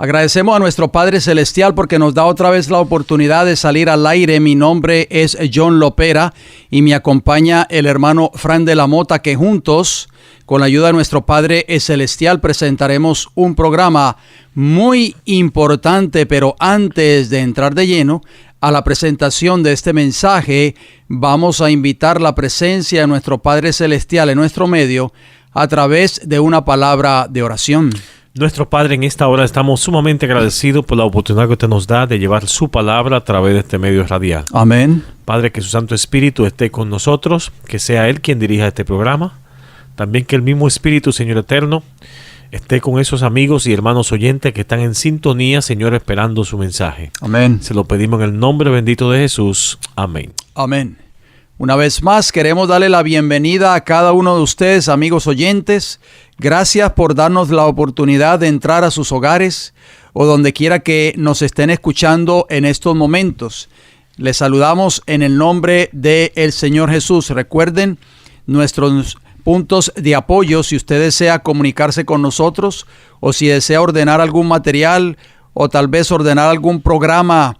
Agradecemos a nuestro Padre Celestial porque nos da otra vez la oportunidad de salir al aire. Mi nombre es John Lopera y me acompaña el hermano Fran de la Mota, que juntos, con la ayuda de nuestro Padre Celestial, presentaremos un programa muy importante. Pero antes de entrar de lleno a la presentación de este mensaje, vamos a invitar la presencia de nuestro Padre Celestial en nuestro medio a través de una palabra de oración. Nuestro Padre, en esta hora estamos sumamente agradecidos por la oportunidad que usted nos da de llevar su palabra a través de este medio radial. Amén. Padre, que su Santo Espíritu esté con nosotros, que sea Él quien dirija este programa. También que el mismo Espíritu, Señor eterno, esté con esos amigos y hermanos oyentes que están en sintonía, Señor, esperando su mensaje. Amén. Se lo pedimos en el nombre bendito de Jesús. Amén. Amén. Una vez más, queremos darle la bienvenida a cada uno de ustedes, amigos oyentes. Gracias por darnos la oportunidad de entrar a sus hogares o donde quiera que nos estén escuchando en estos momentos. Les saludamos en el nombre del Señor Jesús. Recuerden nuestros puntos de apoyo si usted desea comunicarse con nosotros o si desea ordenar algún material o tal vez ordenar algún programa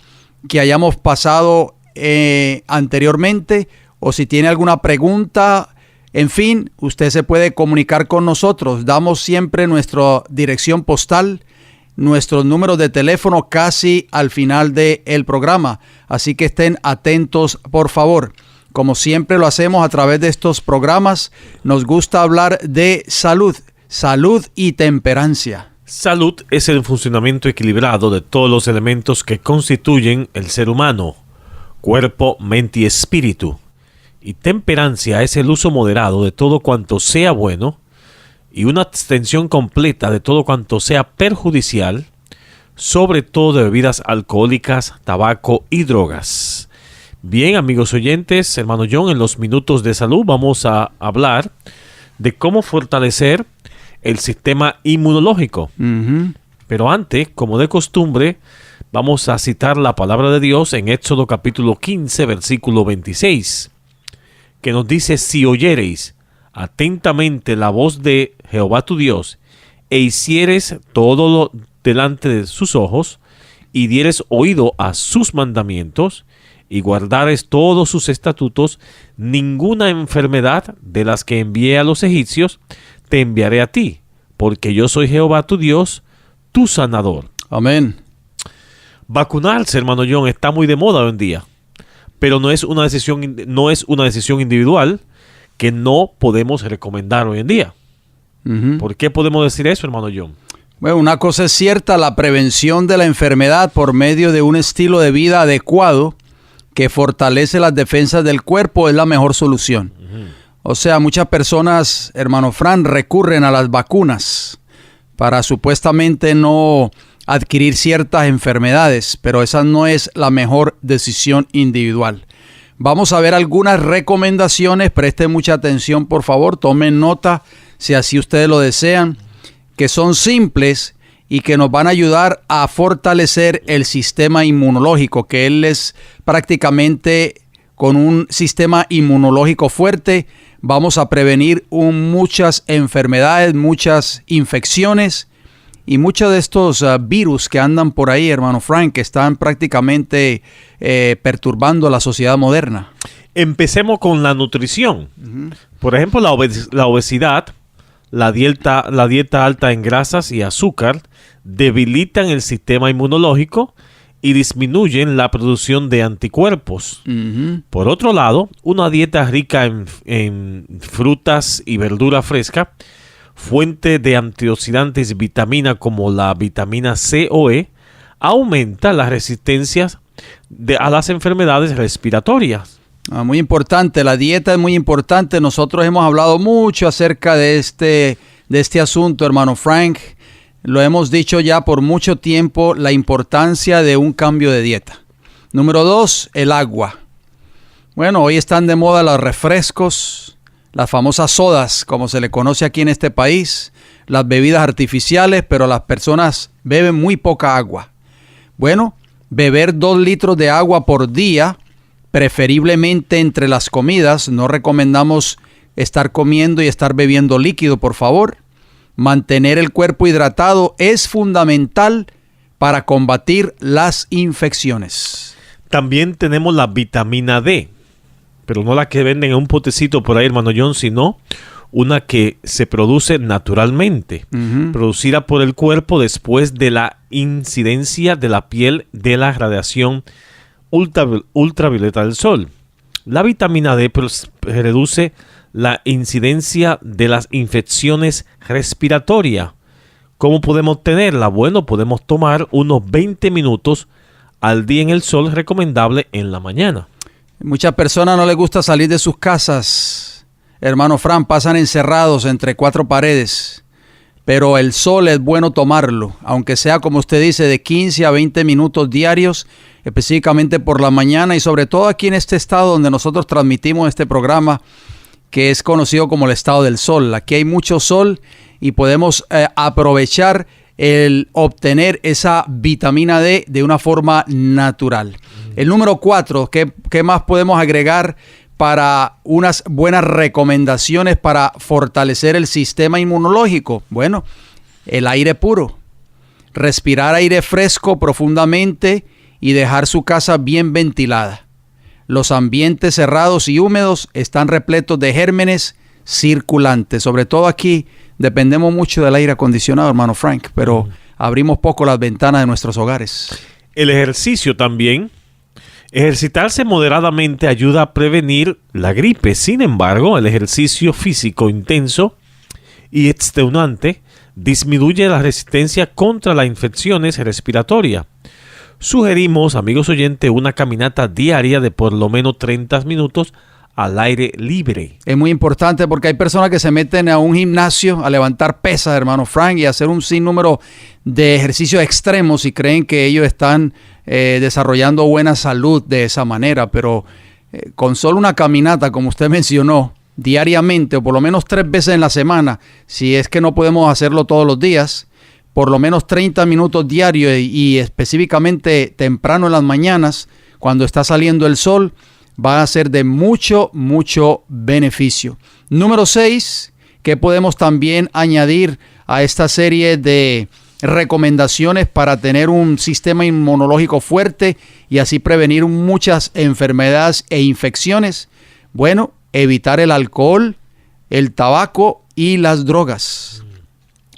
que hayamos pasado anteriormente, o si tiene alguna pregunta. En fin, usted se puede comunicar con nosotros. Damos siempre nuestra dirección postal, nuestros números de teléfono casi al final del programa. Así que estén atentos, por favor. Como siempre lo hacemos a través de estos programas, nos gusta hablar de salud y temperancia. Salud es el funcionamiento equilibrado de todos los elementos que constituyen el ser humano: cuerpo, mente y espíritu. Y temperancia es el uso moderado de todo cuanto sea bueno y una abstención completa de todo cuanto sea perjudicial, sobre todo de bebidas alcohólicas, tabaco y drogas. Bien, amigos oyentes, hermano John, en los minutos de salud vamos a hablar de cómo fortalecer el sistema inmunológico. Pero antes, como de costumbre, vamos a citar la palabra de Dios en Éxodo capítulo 15, versículo 26. Que nos dice: si oyereis atentamente la voz de Jehová tu Dios, e hicieres todo lo delante de sus ojos, y dieres oído a sus mandamientos, y guardares todos sus estatutos, ninguna enfermedad de las que envié a los egipcios te enviaré a ti, porque yo soy Jehová tu Dios, tu sanador. Amén. Vacunarse, hermano John, está muy de moda hoy en día. Pero no es una decisión individual que no podemos recomendar hoy en día. ¿Por qué podemos decir eso, hermano John? Bueno, una cosa es cierta: la prevención de la enfermedad por medio de un estilo de vida adecuado que fortalece las defensas del cuerpo es la mejor solución. O sea, muchas personas, hermano Fran, recurren a las vacunas para supuestamente no adquirir ciertas enfermedades, pero esa no es la mejor decisión individual. Vamos a ver algunas recomendaciones. Presten mucha atención, por favor, tomen nota si así ustedes lo desean, que son simples y que nos van a ayudar a fortalecer el sistema inmunológico, que él es prácticamente, con un sistema inmunológico fuerte, vamos a prevenir muchas enfermedades, muchas infecciones y muchos de estos virus que andan por ahí, hermano Frank, que están prácticamente perturbando la sociedad moderna. Empecemos con la nutrición. Por ejemplo, la obesidad, la dieta alta en grasas y azúcar debilitan el sistema inmunológico y disminuyen la producción de anticuerpos. Por otro lado, una dieta rica en frutas y verdura fresca, fuente de antioxidantes y vitaminas como la vitamina C o E, aumenta las resistencias a las enfermedades respiratorias. Muy importante, la dieta es muy importante. Nosotros hemos hablado mucho acerca de este asunto, hermano Frank. Lo hemos dicho ya por mucho tiempo, la importancia de un cambio de dieta. Número 2, el agua. Bueno, hoy están de moda los refrescos, las famosas sodas, como se le conoce aquí en este país, las bebidas artificiales, pero las personas beben muy poca agua. Bueno, beber 2 litros de agua por día, preferiblemente entre las comidas. No recomendamos estar comiendo y estar bebiendo líquido, por favor. Mantener el cuerpo hidratado es fundamental para combatir las infecciones. También tenemos la vitamina D, pero no la que venden en un potecito por ahí, hermano John, sino una que se produce naturalmente, producida por el cuerpo después de la incidencia de la piel de la radiación ultravioleta del sol. La vitamina D reduce la incidencia de las infecciones respiratorias. ¿Cómo podemos obtenerla? Bueno, podemos tomar unos 20 minutos al día en el sol, recomendable en la mañana. Muchas personas no les gusta salir de sus casas, hermano Fran, pasan encerrados entre cuatro paredes, pero el sol es bueno tomarlo, aunque sea, como usted dice, de 15 a 20 minutos diarios, específicamente por la mañana, y sobre todo aquí en este estado donde nosotros transmitimos este programa, que es conocido como el estado del sol. Aquí hay mucho sol y podemos aprovechar el obtener esa vitamina D de una forma natural. El número 4, ¿qué más podemos agregar para unas buenas recomendaciones para fortalecer el sistema inmunológico? Bueno, el aire puro. Respirar aire fresco profundamente y dejar su casa bien ventilada. Los ambientes cerrados y húmedos están repletos de gérmenes circulantes. Sobre todo aquí dependemos mucho del aire acondicionado, hermano Frank, pero abrimos poco las ventanas de nuestros hogares. El ejercicio también. Ejercitarse moderadamente ayuda a prevenir la gripe. Sin embargo, el ejercicio físico intenso y extenuante disminuye la resistencia contra las infecciones respiratorias. Sugerimos, amigos oyentes, una caminata diaria de por lo menos 30 minutos al aire libre. Es muy importante porque hay personas que se meten a un gimnasio a levantar pesas, hermano Frank, y a hacer un sinnúmero de ejercicios extremos y creen que ellos están desarrollando buena salud de esa manera, pero con solo una caminata, como usted mencionó, diariamente o por lo menos 3 veces en la semana, si es que no podemos hacerlo todos los días, por lo menos 30 minutos diarios y específicamente temprano en las mañanas, cuando está saliendo el sol, va a ser de mucho, mucho beneficio. Número 6, que podemos también añadir a esta serie de recomendaciones para tener un sistema inmunológico fuerte y así prevenir muchas enfermedades e infecciones. Bueno, evitar el alcohol, el tabaco y las drogas.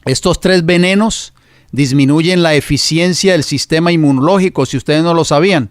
Estos 3 venenos disminuyen la eficiencia del sistema inmunológico, si ustedes no lo sabían.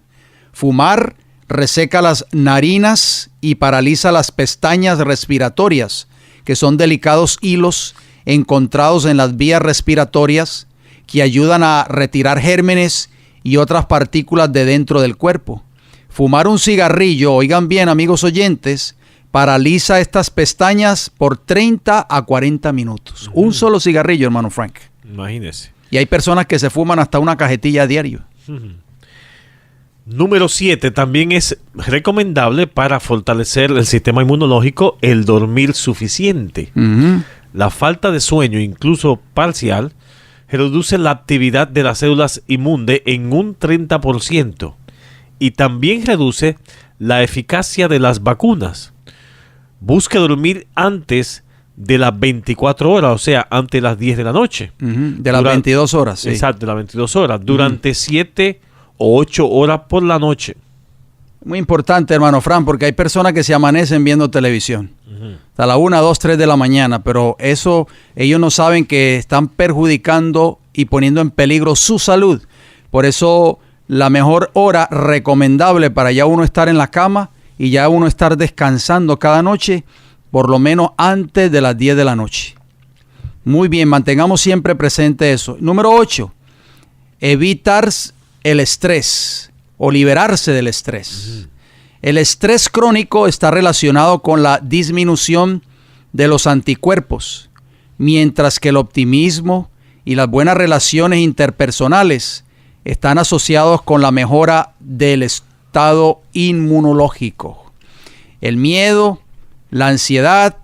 Fumar reseca las narinas y paraliza las pestañas respiratorias, que son delicados hilos encontrados en las vías respiratorias que ayudan a retirar gérmenes y otras partículas de dentro del cuerpo. Fumar un cigarrillo, oigan bien, amigos oyentes, paraliza estas pestañas por 30 a 40 minutos. Un solo cigarrillo, hermano Frank. Imagínese. Y hay personas que se fuman hasta una cajetilla a diario. Número 7, también es recomendable para fortalecer el sistema inmunológico el dormir suficiente. La falta de sueño, incluso parcial, reduce la actividad de las células inmunes en un 30% y también reduce la eficacia de las vacunas. Busque dormir antes de las 24 horas, o sea, antes de las 10 de la noche. De las 22 horas, sí. Exacto, de las 22 horas. Durante 7 o 8 horas por la noche. Muy importante, hermano Fran, porque hay personas que se amanecen viendo televisión. A la 1, 2, 3 de la mañana, pero eso ellos no saben que están perjudicando y poniendo en peligro su salud. Por eso la mejor hora recomendable para ya uno estar en la cama y ya uno estar descansando cada noche, por lo menos antes de las 10 de la noche. Muy bien, mantengamos siempre presente eso. Número 8, evitar el estrés o liberarse del estrés. El estrés crónico está relacionado con la disminución de los anticuerpos, mientras que el optimismo y las buenas relaciones interpersonales están asociados con la mejora del estado inmunológico. El miedo, la ansiedad,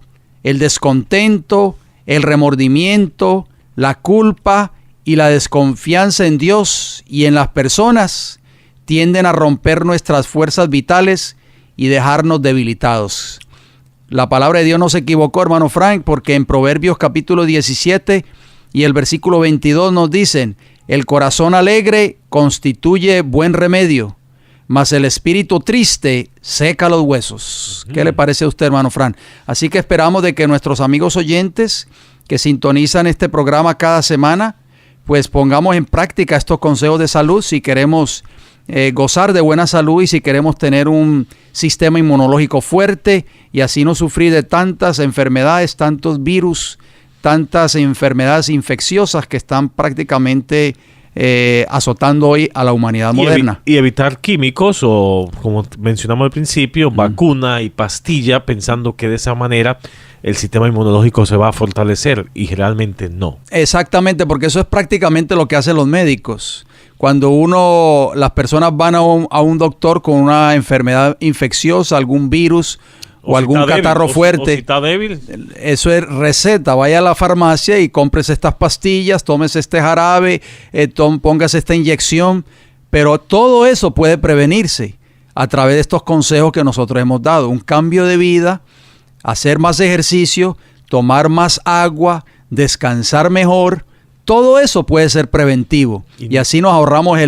el descontento, el remordimiento, la culpa y la desconfianza en Dios y en las personas tienden a romper nuestras fuerzas vitales y dejarnos debilitados. La palabra de Dios no se equivocó, hermano Frank, porque en Proverbios capítulo 17 y el versículo 22 nos dicen: El corazón alegre constituye buen remedio, mas el espíritu triste seca los huesos. ¿Qué le parece a usted, hermano Fran? Así que esperamos de que nuestros amigos oyentes que sintonizan este programa cada semana, pues pongamos en práctica estos consejos de salud si queremos gozar de buena salud y si queremos tener un sistema inmunológico fuerte y así no sufrir de tantas enfermedades, tantos virus, tantas enfermedades infecciosas que están prácticamente azotando hoy a la humanidad moderna. Y evitar químicos o, como mencionamos al principio, vacuna y pastilla, pensando que de esa manera el sistema inmunológico se va a fortalecer, y realmente no. Exactamente, porque eso es prácticamente lo que hacen los médicos. Cuando las personas van a un doctor con una enfermedad infecciosa, algún virus o algún catarro fuerte, o si está débil, eso es receta. Vaya a la farmacia y cómprese estas pastillas, tómese este jarabe, póngase esta inyección. Pero todo eso puede prevenirse a través de estos consejos que nosotros hemos dado. Un cambio de vida, hacer más ejercicio, tomar más agua, descansar mejor. Todo eso puede ser preventivo. Y así nos ahorramos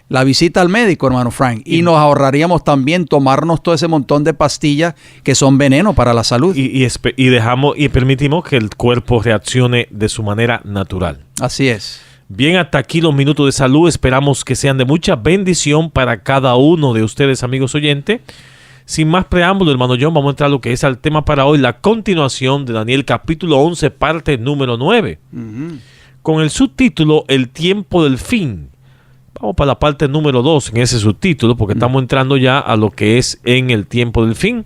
la visita al médico, hermano Frank. Y nos ahorraríamos también tomarnos todo ese montón de pastillas que son veneno para la salud. Y permitimos que el cuerpo reaccione de su manera natural. Así es. Bien, hasta aquí los minutos de salud. Esperamos que sean de mucha bendición para cada uno de ustedes, amigos oyentes. Sin más preámbulo, hermano John, vamos a entrar a lo que es el tema para hoy, la continuación de Daniel capítulo 11, parte número 9. Con el subtítulo El tiempo del fin. Vamos para la parte número 2 en ese subtítulo, porque estamos entrando ya a lo que es en el tiempo del fin.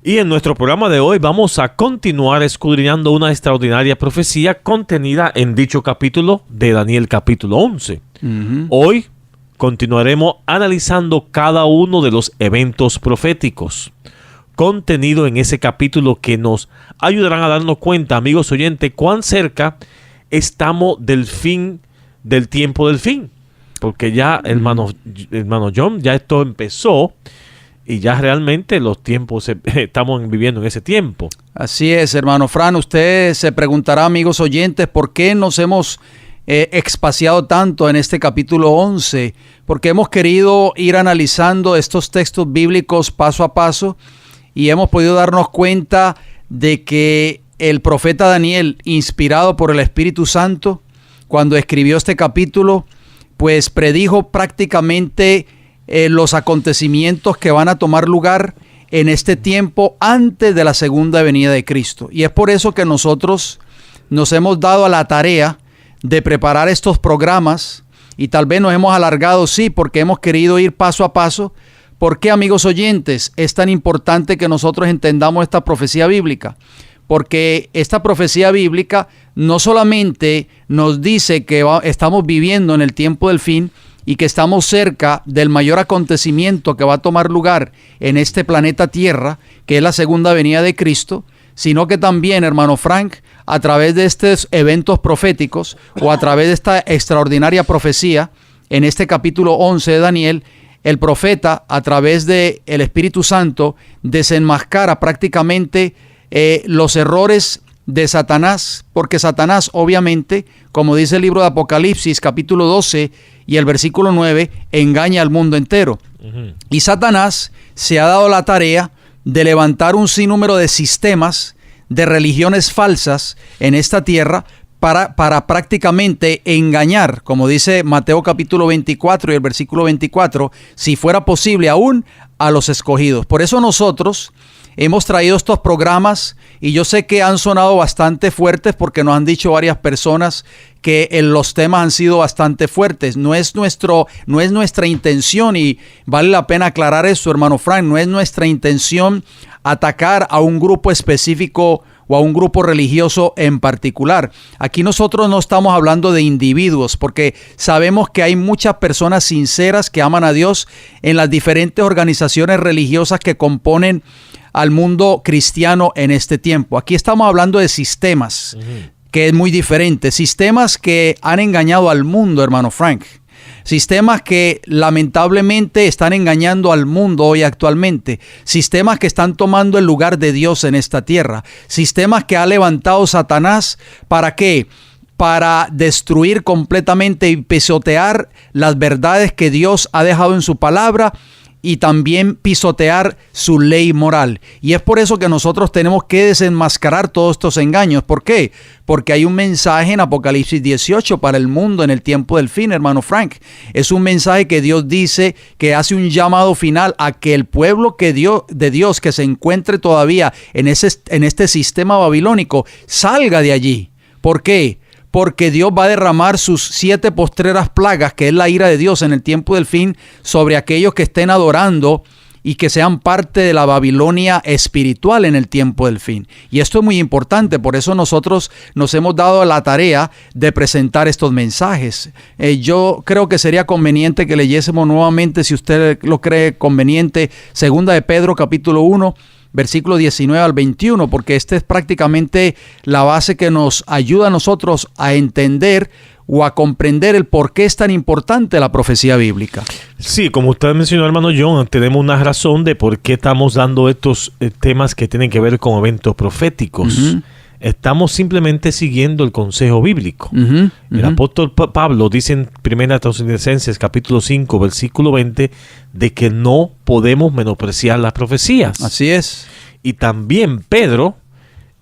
Y en nuestro programa de hoy vamos a continuar escudriñando una extraordinaria profecía contenida en dicho capítulo de Daniel capítulo 11. Hoy continuaremos analizando cada uno de los eventos proféticos contenido en ese capítulo que nos ayudarán a darnos cuenta, amigos oyentes, cuán cerca estamos del fin del tiempo del fin. Porque ya, hermano John, ya esto empezó y ya realmente los tiempos estamos viviendo en ese tiempo. Así es, hermano Fran. Usted se preguntará, amigos oyentes, ¿por qué nos hemos expaciado tanto en este capítulo 11? Porque hemos querido ir analizando estos textos bíblicos paso a paso y hemos podido darnos cuenta de que el profeta Daniel, inspirado por el Espíritu Santo, cuando escribió este capítulo, pues predijo prácticamente los acontecimientos que van a tomar lugar en este tiempo antes de la segunda venida de Cristo. Y es por eso que nosotros nos hemos dado a la tarea de preparar estos programas y tal vez nos hemos alargado, sí, porque hemos querido ir paso a paso. ¿Por qué, amigos oyentes, es tan importante que nosotros entendamos esta profecía bíblica? Porque esta profecía bíblica no solamente nos dice que estamos viviendo en el tiempo del fin y que estamos cerca del mayor acontecimiento que va a tomar lugar en este planeta Tierra, que es la segunda venida de Cristo, sino que también, hermano Frank, a través de estos eventos proféticos o a través de esta extraordinaria profecía, en este capítulo 11 de Daniel, el profeta, a través del Espíritu Santo, desenmascara prácticamente los errores de Satanás, porque Satanás, obviamente, como dice el libro de Apocalipsis, capítulo 12 y el versículo 9, engaña al mundo entero. Y Satanás se ha dado la tarea de levantar un sinnúmero de sistemas de religiones falsas en esta tierra para prácticamente engañar, como dice Mateo capítulo 24 y el versículo 24, si fuera posible aún a los escogidos. Por eso nosotros hemos traído estos programas y yo sé que han sonado bastante fuertes porque nos han dicho varias personas que los temas han sido bastante fuertes. No es nuestra intención, y vale la pena aclarar eso, hermano Frank, no es nuestra intención atacar a un grupo específico o a un grupo religioso en particular. Aquí nosotros no estamos hablando de individuos, porque sabemos que hay muchas personas sinceras que aman a Dios en las diferentes organizaciones religiosas que componen al mundo cristiano en este tiempo. Aquí estamos hablando de sistemas, que es muy diferente. Sistemas que han engañado al mundo, hermano Frank. Sistemas que lamentablemente están engañando al mundo hoy actualmente. Sistemas que están tomando el lugar de Dios en esta tierra. Sistemas que ha levantado Satanás. ¿Para qué? para destruir completamente y pisotear las verdades que Dios ha dejado en su palabra y también pisotear su ley moral. Y es por eso que nosotros tenemos que desenmascarar todos estos engaños. ¿Por qué? Porque hay un mensaje en Apocalipsis 18 para el mundo en el tiempo del fin, hermano Frank. Es un mensaje que Dios dice que hace un llamado final a que el pueblo de Dios que se encuentre todavía en este sistema babilónico salga de allí. ¿Por qué? Porque Dios va a derramar sus 7 postreras plagas, que es la ira de Dios en el tiempo del fin, sobre aquellos que estén adorando y que sean parte de la Babilonia espiritual en el tiempo del fin. Y esto es muy importante, por eso nosotros nos hemos dado la tarea de presentar estos mensajes. Yo creo que sería conveniente que leyésemos nuevamente, si usted lo cree conveniente, 2 de Pedro capítulo 1, versículo 19 al 21, porque esta es prácticamente la base que nos ayuda a nosotros a entender o a comprender el por qué es tan importante la profecía bíblica. Sí, como usted mencionó, hermano John, tenemos una razón de por qué estamos dando estos temas que tienen que ver con eventos proféticos. Uh-huh. Estamos simplemente siguiendo el consejo bíblico. Uh-huh, el apóstol Pablo dice en 1 Tesalonicenses capítulo 5, versículo 20, de que no podemos menospreciar las profecías. Así es. Y también Pedro,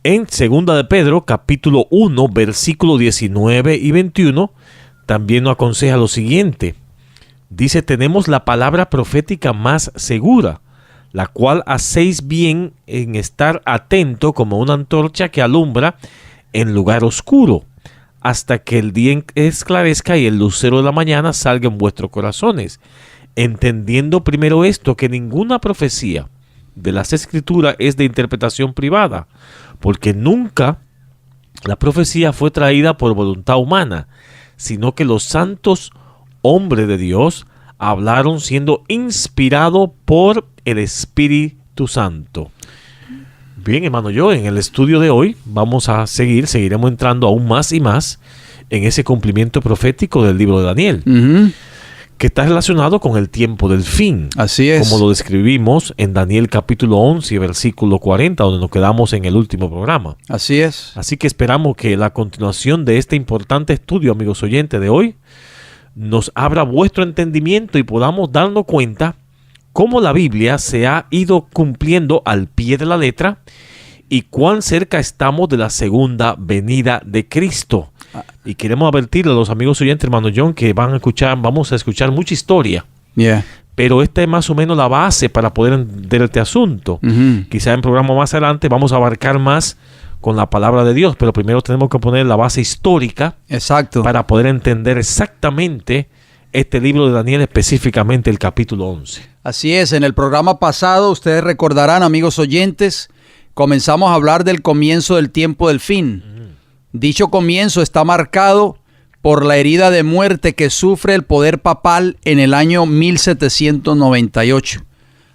en 2 de Pedro capítulo 1, versículo 19 y 21, también nos aconseja lo siguiente. Dice, tenemos la palabra profética más segura, la cual hacéis bien en estar atento como una antorcha que alumbra en lugar oscuro, hasta que el día esclarezca y el lucero de la mañana salga en vuestros corazones, entendiendo primero esto, que ninguna profecía de las Escrituras es de interpretación privada, porque nunca la profecía fue traída por voluntad humana, sino que los santos hombres de Dios hablaron siendo inspirados por el Espíritu Santo. Bien, hermano, en el estudio de hoy vamos a seguiremos entrando aún más y más en ese cumplimiento profético del libro de Daniel, que está relacionado con el tiempo del fin. Así es. Como lo describimos en Daniel capítulo 11, versículo 40, donde nos quedamos en el último programa. Así es. Así que esperamos que la continuación de este importante estudio, amigos oyentes, de hoy, nos abra vuestro entendimiento y podamos darnos cuenta cómo la Biblia se ha ido cumpliendo al pie de la letra y cuán cerca estamos de la segunda venida de Cristo. Y queremos advertirle a los amigos oyentes, hermano John, que vamos a escuchar mucha historia. Yeah. Pero esta es más o menos la base para poder entender este asunto. Quizá en programa más adelante vamos a abarcar más con la palabra de Dios, pero primero tenemos que poner la base histórica. Exacto. Para poder entender exactamente este libro de Daniel, específicamente el capítulo 11. Así es, en el programa pasado, ustedes recordarán, amigos oyentes, comenzamos a hablar del comienzo del tiempo del fin. Dicho comienzo está marcado por la herida de muerte que sufre el poder papal en el año 1798.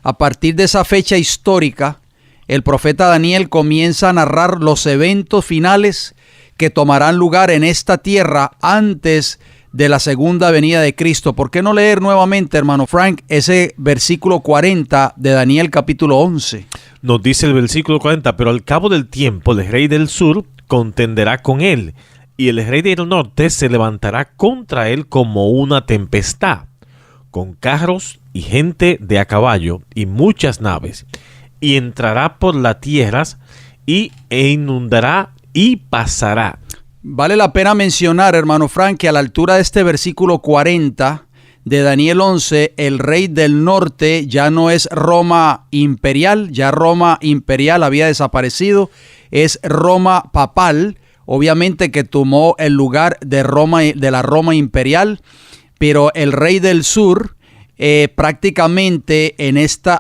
A partir de esa fecha histórica, el profeta Daniel comienza a narrar los eventos finales que tomarán lugar en esta tierra antes de la segunda venida de Cristo. ¿Por qué no leer nuevamente, hermano Frank, ese versículo 40 de Daniel capítulo 11? Nos dice el versículo 40, pero al cabo del tiempo el rey del sur contenderá con él, y el rey del norte se levantará contra él como una tempestad, con carros y gente de a caballo y muchas naves, y entrará por las tierras e inundará y pasará. Vale la pena mencionar, hermano Frank, que a la altura de este versículo 40 de Daniel 11, el rey del norte ya no es Roma imperial, ya Roma imperial había desaparecido, es Roma papal, obviamente que tomó el lugar de Roma, de la Roma imperial, pero el rey del sur prácticamente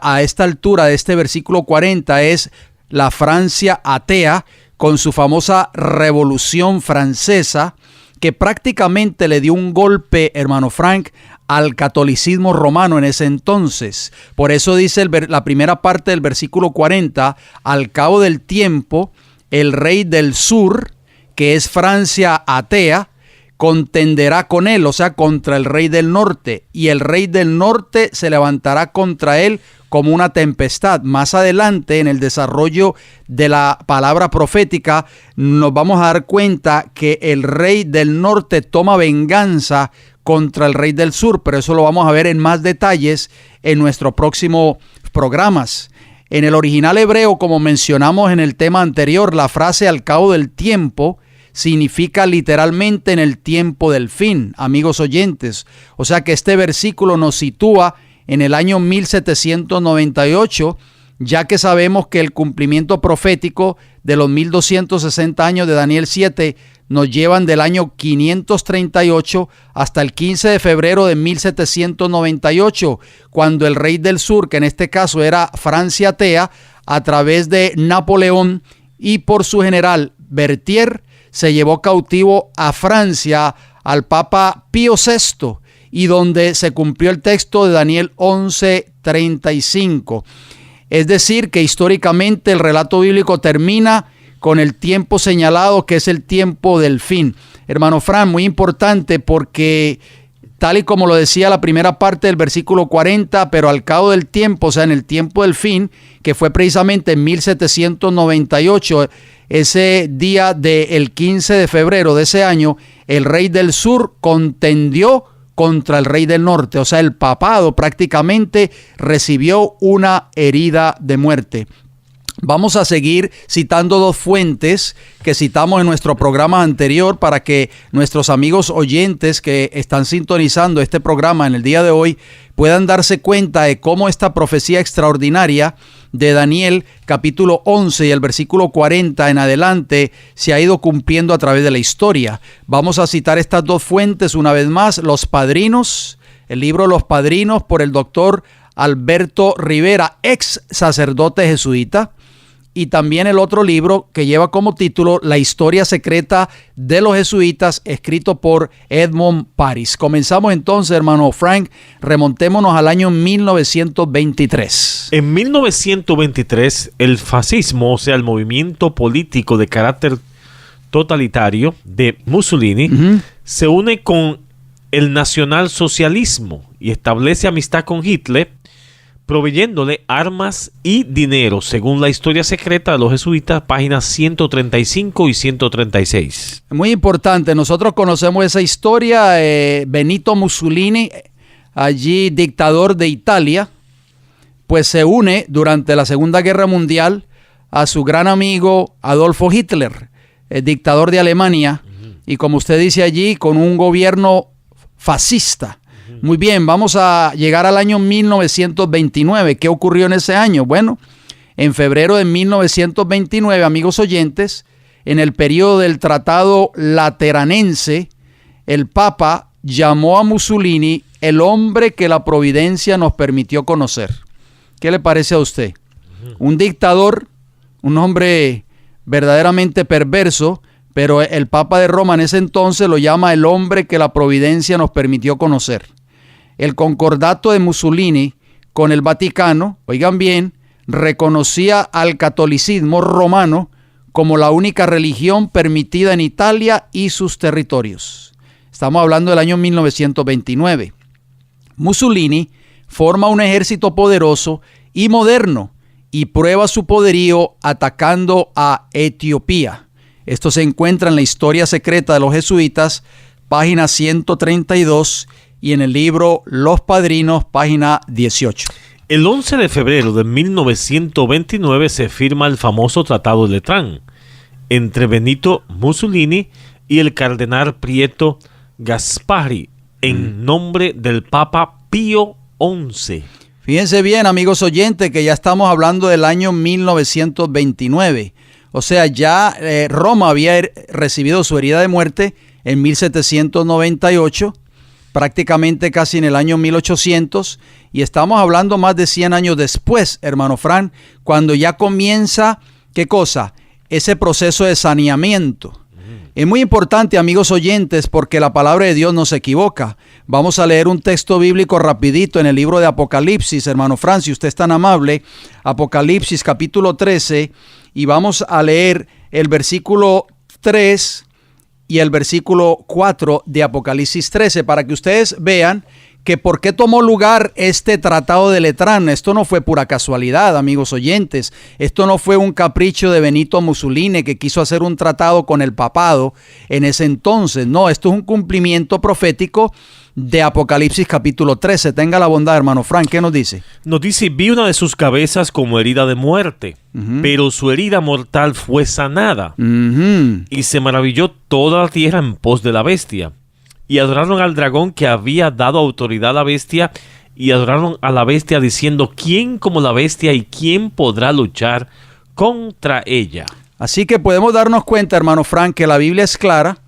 a esta altura de este versículo 40 es la Francia atea, con su famosa Revolución Francesa, que prácticamente le dio un golpe, hermano Frank, al catolicismo romano en ese entonces. Por eso dice la primera parte del versículo 40, al cabo del tiempo, el rey del sur, que es Francia atea, contenderá con él, o sea, contra el rey del norte, y el rey del norte se levantará contra él como una tempestad. Más adelante, en el desarrollo de la palabra profética, nos vamos a dar cuenta que el rey del norte toma venganza contra el rey del sur, pero eso lo vamos a ver en más detalles en nuestros próximos programas. En el original hebreo, como mencionamos en el tema anterior, la frase al cabo del tiempo significa literalmente en el tiempo del fin, amigos oyentes. O sea que este versículo nos sitúa en el año 1798, ya que sabemos que el cumplimiento profético de los 1260 años de Daniel 7 nos llevan del año 538 hasta el 15 de febrero de 1798, cuando el rey del sur, que en este caso era Francia Tea, a través de Napoleón y por su general Berthier, se llevó cautivo a Francia al Papa Pío VI, y donde se cumplió el texto de Daniel 11:35. Es decir, que históricamente el relato bíblico termina con el tiempo señalado, que es el tiempo del fin. Hermano Fran, muy importante, porque tal y como lo decía la primera parte del versículo 40, pero al cabo del tiempo, o sea, en el tiempo del fin, que fue precisamente en 1798, ese día del 15 de febrero de ese año, el rey del sur contendió contra el rey del norte, o sea, el papado prácticamente recibió una herida de muerte. Vamos a seguir citando dos fuentes que citamos en nuestro programa anterior para que nuestros amigos oyentes que están sintonizando este programa en el día de hoy puedan darse cuenta de cómo esta profecía extraordinaria de Daniel capítulo 11 y el versículo 40 en adelante se ha ido cumpliendo a través de la historia. Vamos a citar estas dos fuentes una vez más: Los Padrinos, el libro Los Padrinos por el doctor Alberto Rivera, ex sacerdote jesuita, y también el otro libro que lleva como título La historia secreta de los jesuitas, escrito por Edmond Paris. Comenzamos entonces, hermano Frank, remontémonos al año 1923. En 1923, el fascismo, o sea, el movimiento político de carácter totalitario de Mussolini, se une con el nacionalsocialismo y establece amistad con Hitler, proveyéndole armas y dinero, según la historia secreta de los jesuitas, páginas 135 y 136. Muy importante, nosotros conocemos esa historia. Benito Mussolini, allí dictador de Italia, pues se une durante la Segunda Guerra Mundial a su gran amigo Adolfo Hitler, el dictador de Alemania, y como usted dice allí, con un gobierno fascista. Muy bien, vamos a llegar al año 1929. ¿Qué ocurrió en ese año? Bueno, en febrero de 1929, amigos oyentes, en el periodo del Tratado Lateranense, el Papa llamó a Mussolini el hombre que la providencia nos permitió conocer. ¿Qué le parece a usted? Un dictador, un hombre verdaderamente perverso, pero el Papa de Roma en ese entonces lo llama el hombre que la providencia nos permitió conocer. El concordato de Mussolini con el Vaticano, oigan bien, reconocía al catolicismo romano como la única religión permitida en Italia y sus territorios. Estamos hablando del año 1929. Mussolini forma un ejército poderoso y moderno y prueba su poderío atacando a Etiopía. Esto se encuentra en la historia secreta de los jesuitas, página 132, y en el libro Los Padrinos, página 18. El 11 de febrero de 1929 se firma el famoso Tratado de Letrán entre Benito Mussolini y el cardenal Pietro Gasparri en nombre del Papa Pío XI. Fíjense bien, amigos oyentes, que ya estamos hablando del año 1929. O sea, ya Roma había recibido su herida de muerte en 1798, prácticamente casi en el año 1800, y estamos hablando más de 100 años después, hermano Fran, cuando ya comienza, ¿qué cosa? Ese proceso de saneamiento. Es muy importante, amigos oyentes, porque la palabra de Dios no se equivoca. Vamos a leer un texto bíblico rapidito en el libro de Apocalipsis, hermano Fran, si usted es tan amable. Apocalipsis capítulo 13, y vamos a leer el versículo 3 y el versículo 4 de Apocalipsis 13, para que ustedes vean que por qué tomó lugar este tratado de Letrán. Esto no fue pura casualidad, amigos oyentes. Esto no fue un capricho de Benito Mussolini que quiso hacer un tratado con el papado en ese entonces. No, esto es un cumplimiento profético de Apocalipsis capítulo 13. Tenga la bondad, hermano Frank, ¿qué nos dice? Nos dice, vi una de sus cabezas como herida de muerte, pero su herida mortal fue sanada. Y se maravilló toda la tierra en pos de la bestia. Y adoraron al dragón que había dado autoridad a la bestia, y adoraron a la bestia diciendo, ¿quién como la bestia y quién podrá luchar contra ella? Así que podemos darnos cuenta, hermano Frank, que la Biblia es clara.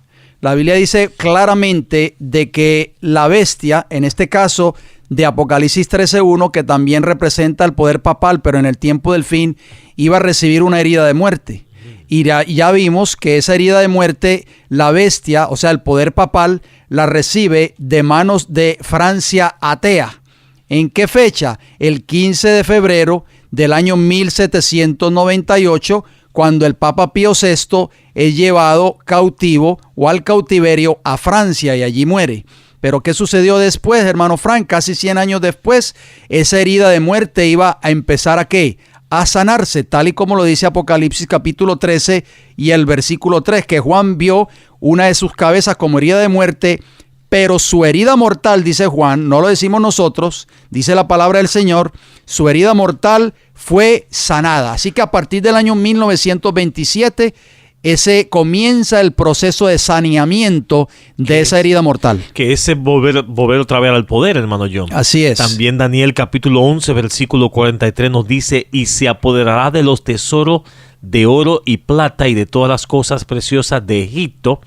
La Biblia dice claramente de que la bestia, en este caso de Apocalipsis 13:1, que también representa el poder papal, pero en el tiempo del fin, iba a recibir una herida de muerte. Y ya vimos que esa herida de muerte, la bestia, o sea, el poder papal, la recibe de manos de Francia atea. ¿En qué fecha? El 15 de febrero del año 1798, cuando el Papa Pío VI es llevado cautivo o al cautiverio a Francia y allí muere. Pero ¿qué sucedió después, hermano Frank? Casi 100 años después, esa herida de muerte iba a empezar ¿a qué? A sanarse, tal y como lo dice Apocalipsis capítulo 13 y el versículo 3, que Juan vio una de sus cabezas como herida de muerte, pero su herida mortal, dice Juan, no lo decimos nosotros, dice la palabra del Señor, su herida mortal fue sanada. Así que a partir del año 1927, ese comienza el proceso de saneamiento de esa herida mortal. Que ese volver otra vez al poder, hermano John. Así es. También Daniel capítulo 11, versículo 43 nos dice, y se apoderará de los tesoros de oro y plata y de todas las cosas preciosas de Egipto,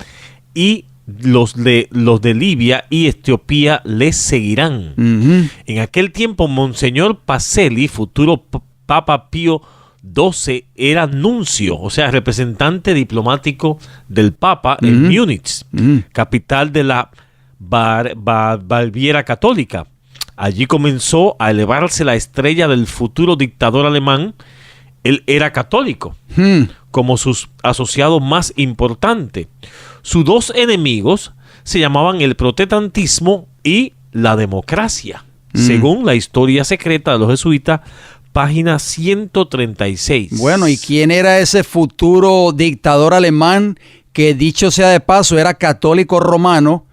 y los de Libia y Etiopía les seguirán. En aquel tiempo, Monseñor Pacelli, futuro Papa Pío XII, era nuncio, o sea, representante diplomático del Papa en Múnich, capital de la Baviera católica. Allí comenzó a elevarse la estrella del futuro dictador alemán. Él era católico, como sus asociados más importantes. Sus dos enemigos se llamaban el protestantismo y la democracia, según la historia secreta de los jesuitas, página 136. Bueno, ¿y quién era ese futuro dictador alemán que, dicho sea de paso, era católico romano?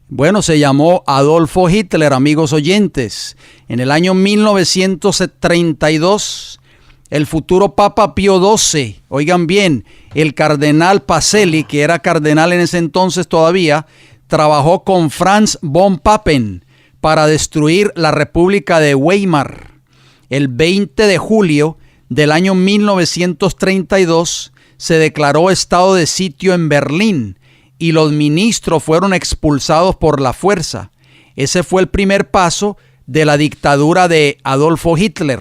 Bueno, se llamó Adolfo Hitler, amigos oyentes. En el año 1932, el futuro Papa Pío XII, oigan bien, el cardenal Pacelli, que era cardenal en ese entonces todavía, trabajó con Franz von Papen para destruir la República de Weimar. El 20 de julio del año 1932 se declaró estado de sitio en Berlín y los ministros fueron expulsados por la fuerza. Ese fue el primer paso de la dictadura de Adolfo Hitler.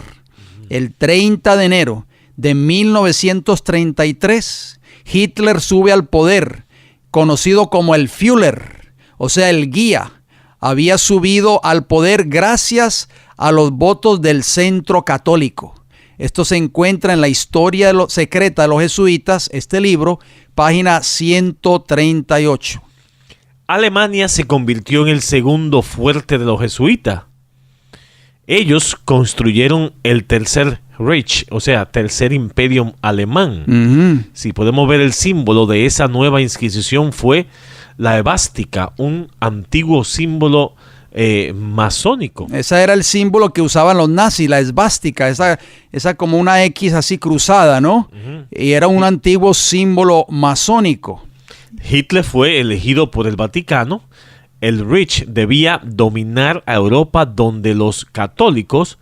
El 30 de enero de 1933, Hitler sube al poder, conocido como el Führer, o sea, el guía. Había subido al poder gracias a los votos del centro católico. Esto se encuentra en la historia secreta de los jesuitas, este libro, página 138. Alemania se convirtió en el segundo fuerte de los jesuitas. Ellos construyeron el Tercer Reich, o sea, Tercer Imperio Alemán. Si podemos ver el símbolo de esa nueva Inquisición fue la esvástica, un antiguo símbolo masónico. Ese era el símbolo que usaban los nazis, la esvástica, esa como una X así cruzada, ¿no? Y era un antiguo símbolo masónico. Hitler fue elegido por el Vaticano. El Reich debía dominar a Europa, donde los católicos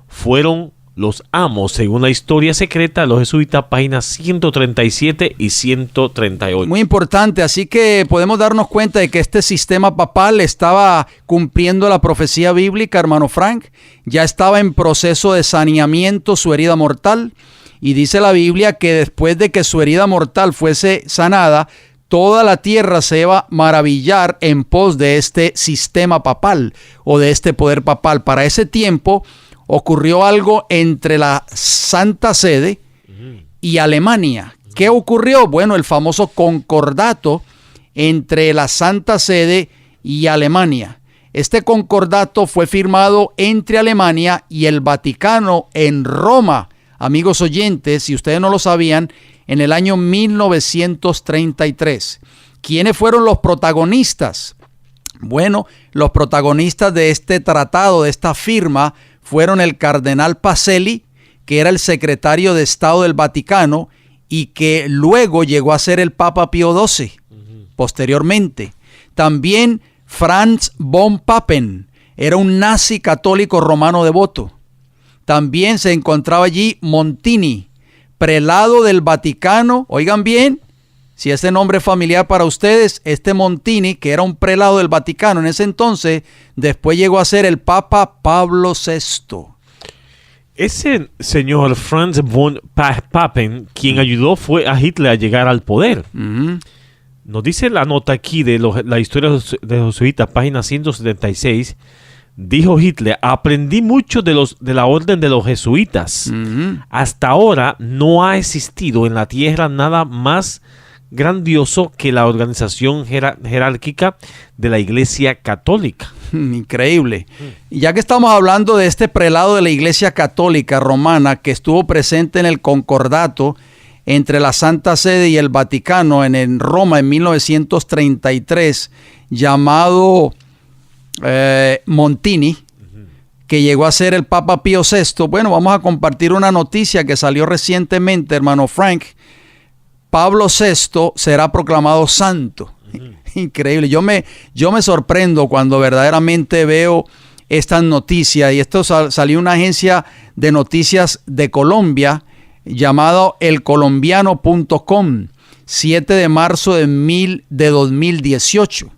fueron los amos, según la historia secreta de los jesuitas, páginas 137 y 138. Muy importante, así que podemos darnos cuenta de que este sistema papal estaba cumpliendo la profecía bíblica, hermano Frank. Ya estaba en proceso de saneamiento su herida mortal, y dice la Biblia que después de que su herida mortal fuese sanada, toda la tierra se iba a maravillar en pos de este sistema papal o de este poder papal. Para ese tiempo ocurrió algo entre la Santa Sede y Alemania. ¿Qué ocurrió? Bueno, el famoso concordato entre la Santa Sede y Alemania. Este concordato fue firmado entre Alemania y el Vaticano en Roma, amigos oyentes, si ustedes no lo sabían, en el año 1933. ¿Quiénes fueron los protagonistas? Bueno, los protagonistas de este tratado, de esta firma, fueron el cardenal Pacelli, que era el secretario de Estado del Vaticano y que luego llegó a ser el Papa Pío XII, posteriormente. También Franz von Papen era un nazi católico romano devoto. También se encontraba allí Montini, prelado del Vaticano. Oigan bien, si este nombre es familiar para ustedes, este Montini, que era un prelado del Vaticano en ese entonces, después llegó a ser el Papa Pablo VI. Ese señor Franz von Papen, quien ayudó fue a Hitler a llegar al poder. Nos dice la nota aquí de la historia de los jesuitas, página 176. Dijo Hitler: aprendí mucho de la orden de los jesuitas. Hasta ahora no ha existido en la tierra nada más grandioso que la organización jerárquica de la Iglesia Católica. Increíble. Y ya que estamos hablando de este prelado de la Iglesia Católica Romana que estuvo presente en el concordato entre la Santa Sede y el Vaticano en Roma en 1933, llamado Montini, que llegó a ser el Papa Pío VI. Bueno, vamos a compartir una noticia que salió recientemente, hermano Frank. Pablo VI será proclamado santo. Increíble. Yo me sorprendo cuando verdaderamente veo estas noticias. Y esto salió en una agencia de noticias de Colombia llamado elcolombiano.com, 7 de marzo de 2018.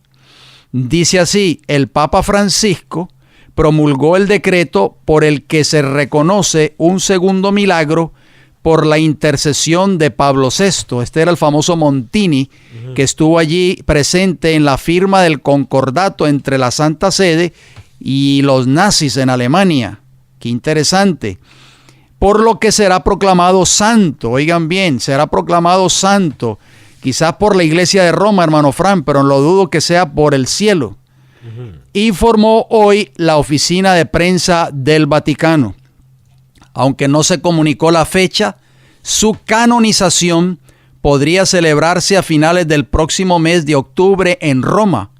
Dice así: el Papa Francisco promulgó el decreto por el que se reconoce un segundo milagro por la intercesión de Pablo VI. Este era el famoso Montini, que estuvo allí presente en la firma del concordato entre la Santa Sede y los nazis en Alemania. Qué interesante. Por lo que será proclamado santo. Oigan bien, será proclamado santo. Quizás por la iglesia de Roma, hermano Fran, pero lo dudo que sea por el cielo. Informó hoy la oficina de prensa del Vaticano. Aunque no se comunicó la fecha, su canonización podría celebrarse a finales del próximo mes de octubre en Roma,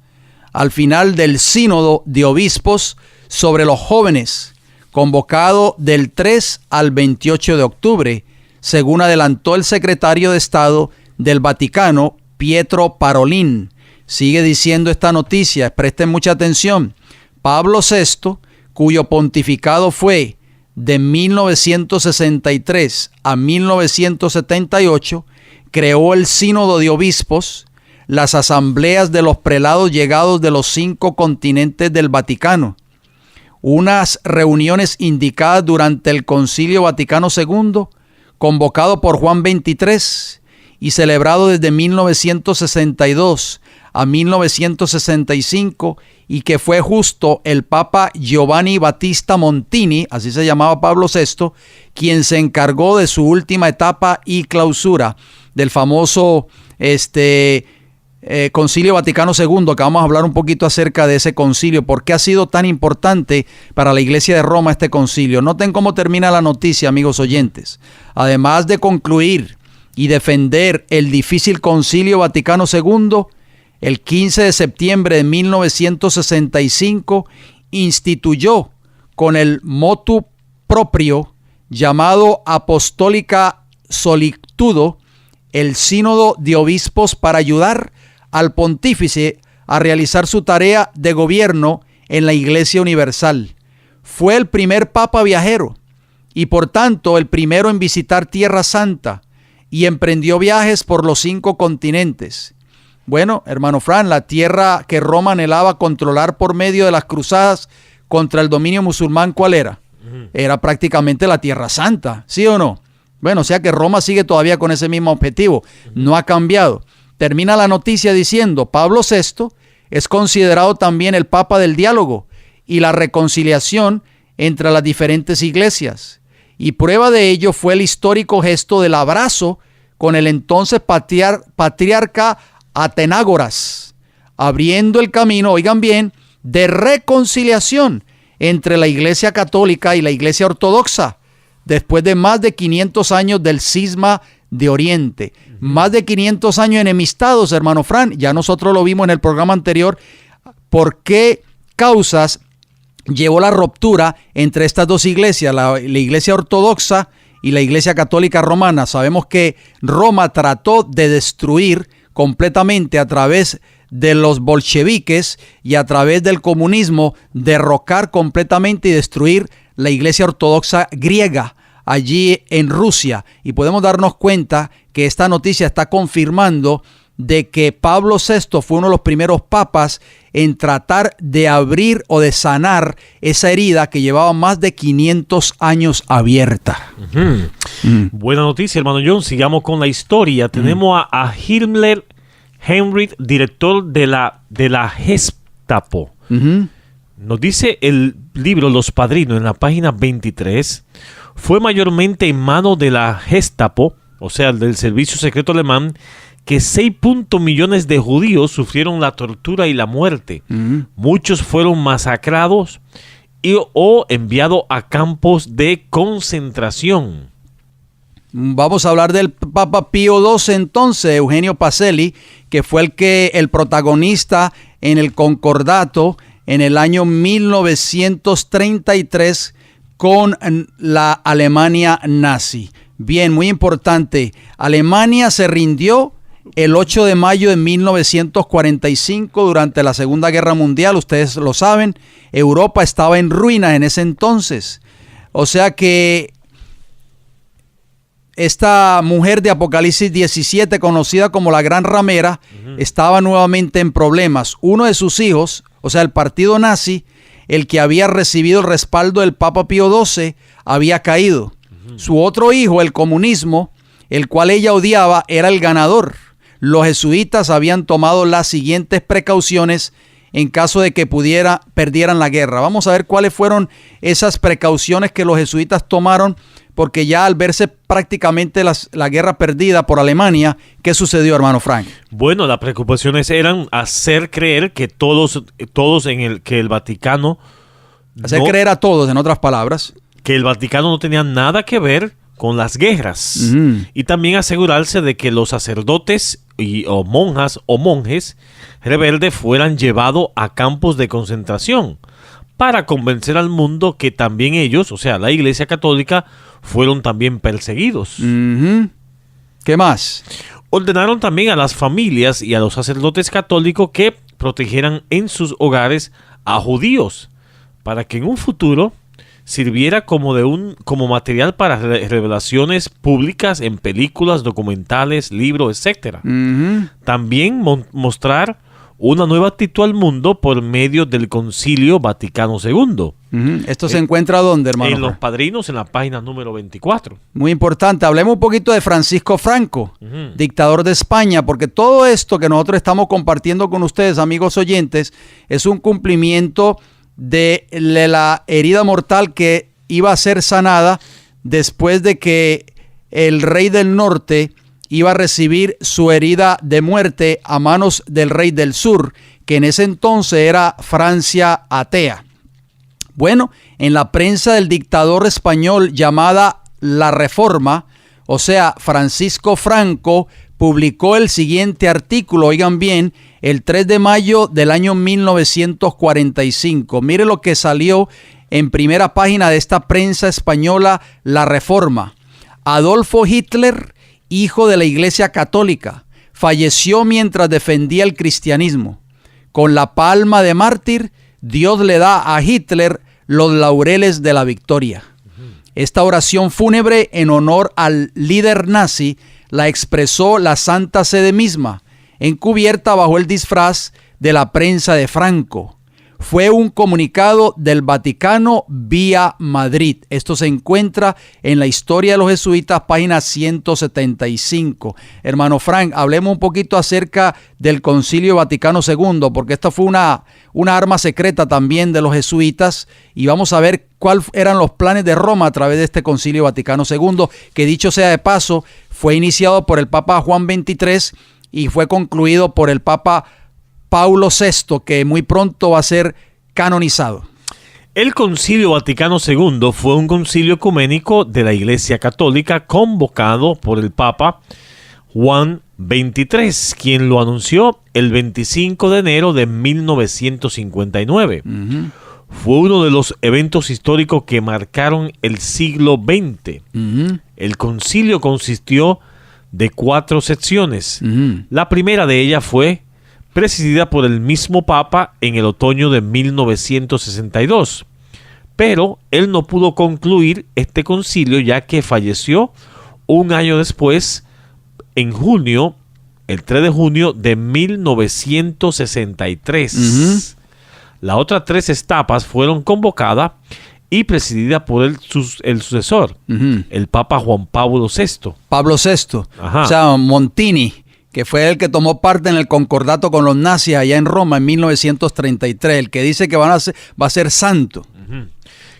al final del Sínodo de Obispos sobre los jóvenes, convocado del 3 al 28 de octubre, según adelantó el secretario de Estado del Vaticano, Pietro Parolin. Sigue diciendo esta noticia, presten mucha atención. Pablo VI, cuyo pontificado fue de 1963 a 1978, creó el Sínodo de Obispos, las asambleas de los prelados llegados de los 5 continentes del Vaticano, unas reuniones indicadas durante el Concilio Vaticano II, convocado por Juan XXIII y celebrado desde 1962 a 1965, y que fue justo el Papa Giovanni Battista Montini, así se llamaba Pablo VI, quien se encargó de su última etapa y clausura del famoso Concilio Vaticano II, que vamos a hablar un poquito acerca de ese concilio, por qué ha sido tan importante para la Iglesia de Roma este concilio. Noten cómo termina la noticia, amigos oyentes. Además de concluir y defender el difícil Concilio Vaticano II, el 15 de septiembre de 1965 instituyó con el motu proprio llamado Apostólica Solitudo el Sínodo de Obispos para ayudar al pontífice a realizar su tarea de gobierno en la Iglesia Universal. Fue el primer papa viajero y por tanto el primero en visitar Tierra Santa, y emprendió viajes por los 5 continentes. Bueno, hermano Fran, la tierra que Roma anhelaba controlar por medio de las cruzadas contra el dominio musulmán, ¿cuál era? Era prácticamente la Tierra Santa, ¿sí o no? Bueno, o sea que Roma sigue todavía con ese mismo objetivo, no ha cambiado. Termina la noticia diciendo: Pablo VI es considerado también el Papa del diálogo y la reconciliación entre las diferentes iglesias. Y prueba de ello fue el histórico gesto del abrazo con el entonces patriarca Atenágoras, abriendo el camino, oigan bien, de reconciliación entre la Iglesia Católica y la Iglesia Ortodoxa, después de más de 500 años del cisma de Oriente. Más de 500 años enemistados, hermano Fran. Ya nosotros lo vimos en el programa anterior. ¿Por qué causas llevó la ruptura entre estas dos iglesias, la Iglesia Ortodoxa y la Iglesia Católica Romana? Sabemos que Roma trató de destruir completamente a través de los bolcheviques y a través del comunismo, derrocar completamente y destruir la Iglesia Ortodoxa griega allí en Rusia. Y podemos darnos cuenta que esta noticia está confirmando de que Pablo VI fue uno de los primeros papas en tratar de abrir o de sanar esa herida que llevaba más de 500 años abierta. Buena noticia, hermano John. Sigamos con la historia. Tenemos a Himmler Heinrich, director de la Gestapo. Nos dice el libro Los Padrinos en la página 23. Fue mayormente en manos de la Gestapo, o sea, del servicio secreto alemán, que 6 millones de judíos sufrieron la tortura y la muerte. Muchos fueron masacrados o enviados a campos de concentración. Vamos a hablar del Papa Pío XII entonces, Eugenio Pacelli, que fue el protagonista en el concordato en el año 1933 con la Alemania nazi. Bien, muy importante. Alemania se rindió el 8 de mayo de 1945 durante la Segunda Guerra Mundial. Ustedes lo saben, Europa estaba en ruinas en ese entonces. O sea que esta mujer de Apocalipsis 17, conocida como la Gran Ramera, estaba nuevamente en problemas. Uno de sus hijos, o sea, el partido nazi, el que había recibido el respaldo del Papa Pío XII, había caído. Su otro hijo, el comunismo, el cual ella odiaba, era el ganador. Los jesuitas habían tomado las siguientes precauciones en caso de que perdieran la guerra. Vamos a ver cuáles fueron esas precauciones que los jesuitas tomaron, porque ya al verse prácticamente la guerra perdida por Alemania, ¿qué sucedió, hermano Frank? Bueno, las preocupaciones eran hacer creer que que el Vaticano... Hacer creer a todos, en otras palabras. Que el Vaticano no tenía nada que ver con las guerras. Y también asegurarse de que los sacerdotes o monjas o monjes rebeldes fueran llevados a campos de concentración para convencer al mundo que también ellos, o sea, la Iglesia Católica, fueron también perseguidos. ¿Qué más? Ordenaron también a las familias y a los sacerdotes católicos que protegieran en sus hogares a judíos para que en un futuro sirviera como material para revelaciones públicas en películas, documentales, libros, etc. También mostrar una nueva actitud al mundo por medio del Concilio Vaticano II. ¿Esto se encuentra dónde, hermano? En Los Padrinos, en la página número 24. Muy importante. Hablemos un poquito de Francisco Franco, dictador de España, porque todo esto que nosotros estamos compartiendo con ustedes, amigos oyentes, es un cumplimiento de la herida mortal que iba a ser sanada después de que el rey del norte iba a recibir su herida de muerte a manos del rey del sur, que en ese entonces era Francia atea. Bueno, en la prensa del dictador español llamada La Reforma, o sea, Francisco Franco publicó el siguiente artículo, oigan bien, el 3 de mayo del año 1945. Mire lo que salió en primera página de esta prensa española, La Reforma. Adolfo Hitler, hijo de la Iglesia Católica, falleció mientras defendía el cristianismo. Con la palma de mártir, Dios le da a Hitler los laureles de la victoria. Esta oración fúnebre en honor al líder nazi la expresó la Santa Sede misma, encubierta bajo el disfraz de la prensa de Franco. Fue un comunicado del Vaticano vía Madrid. Esto se encuentra en la Historia de los Jesuitas, página 175. Hermano Frank, hablemos un poquito acerca del Concilio Vaticano II, porque esta fue una arma secreta también de los jesuitas, y vamos a ver cuáles eran los planes de Roma a través de este Concilio Vaticano II, que dicho sea de paso, fue iniciado por el Papa Juan XXIII y fue concluido por el Papa Paulo VI, que muy pronto va a ser canonizado. El Concilio Vaticano II fue un concilio ecuménico de la Iglesia Católica convocado por el Papa Juan XXIII, quien lo anunció el 25 de enero de 1959. Fue uno de los eventos históricos que marcaron el siglo XX. El concilio consistió de 4 secciones. La primera de ellas fue presidida por el mismo Papa en el otoño de 1962. Pero él no pudo concluir este concilio ya que falleció un año después, en junio, el 3 de junio de 1963. Las otras 3 etapas fueron convocadas y presididas por el sucesor, el Papa Juan Pablo VI. Pablo VI, Ajá. O sea, Montini, que fue el que tomó parte en el concordato con los nazis allá en Roma en 1933, el que dice que va a ser santo.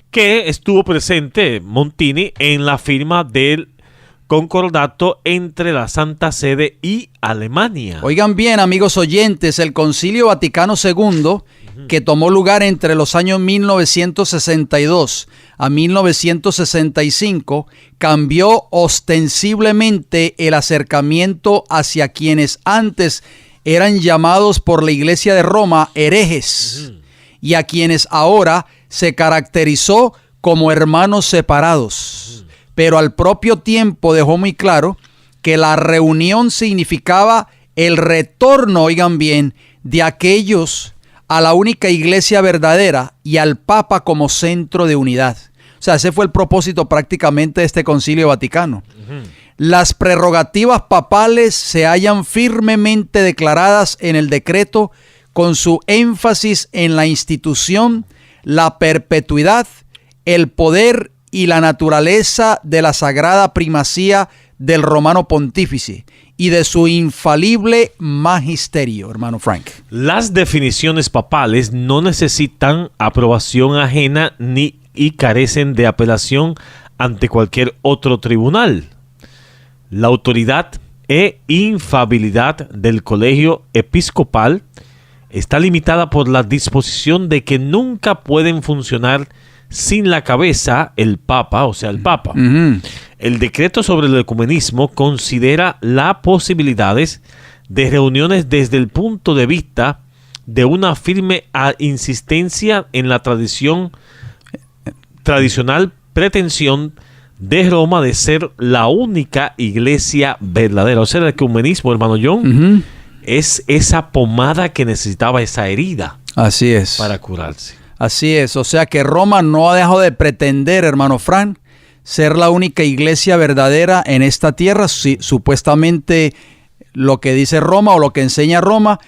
Que estuvo presente Montini en la firma del concordato entre la Santa Sede y Alemania. Oigan bien, amigos oyentes, el Concilio Vaticano II, que tomó lugar entre los años 1962 a 1965, cambió ostensiblemente el acercamiento hacia quienes antes eran llamados por la Iglesia de Roma herejes y a quienes ahora se caracterizó como hermanos separados. Pero al propio tiempo dejó muy claro que la reunión significaba el retorno, oigan bien, de aquellos a la única iglesia verdadera y al Papa como centro de unidad. O sea, ese fue el propósito prácticamente de este Concilio Vaticano. Las prerrogativas papales se hallan firmemente declaradas en el decreto con su énfasis en la institución, la perpetuidad, el poder y la naturaleza de la sagrada primacía del romano pontífice y de su infalible magisterio, hermano Frank. Las definiciones papales no necesitan aprobación ajena y carecen de apelación ante cualquier otro tribunal. La autoridad e infalibilidad del colegio episcopal está limitada por la disposición de que nunca pueden funcionar sin la cabeza, el Papa, o sea, el Papa. El decreto sobre el ecumenismo considera las posibilidades de reuniones desde el punto de vista de una firme insistencia en la tradicional pretensión de Roma de ser la única iglesia verdadera. O sea, el ecumenismo, hermano John, es esa pomada que necesitaba esa herida. Así es. Para curarse. Así es, o sea que Roma no ha dejado de pretender, hermano Frank, ser la única iglesia verdadera en esta tierra, supuestamente lo que dice Roma o lo que enseña Roma,